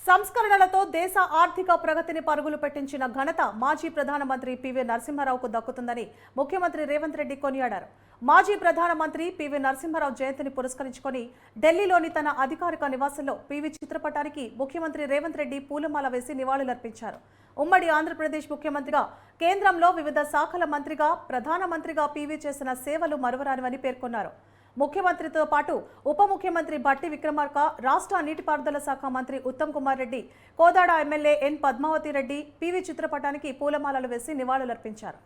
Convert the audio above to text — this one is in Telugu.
సంస్కరణలతో దేశ ఆర్థిక ప్రగతిని పరుగులు పెట్టించిన ఘనత మాజీ ప్రధానమంత్రి పివి నరసింహారావుకు దక్కుతుందని ముఖ్యమంత్రి రేవంత్ రెడ్డి కొనియాడారు. మాజీ ప్రధానమంత్రి పివి నరసింహారావు జయంతిని పురస్కరించుకొని ఢిల్లీలోని తన అధికారిక నివాసంలో పివి చిత్రపటానికి ముఖ్యమంత్రి రేవంత్ రెడ్డి పూలమాల వేసి నివాళులర్పించారు. ఉమ్మడి ఆంధ్రప్రదేశ్ ముఖ్యమంత్రిగా, కేంద్రంలో వివిధ శాఖల మంత్రిగా, ప్రధానమంత్రిగా పివి చేసిన సేవలు మరువరానివని పేర్కొన్నారు. ముఖ్యమంత్రితో పాటు ఉప ముఖ్యమంత్రి బట్టి విక్రమార్క, రాష్ట్ర నీటిపారుదల శాఖ మంత్రి Uttam Kumar Reddy, Kodad MLA N Padmavathi Reddy PV చిత్రపటానికి పూలమాలలు వేసి నివాళులర్పించారు.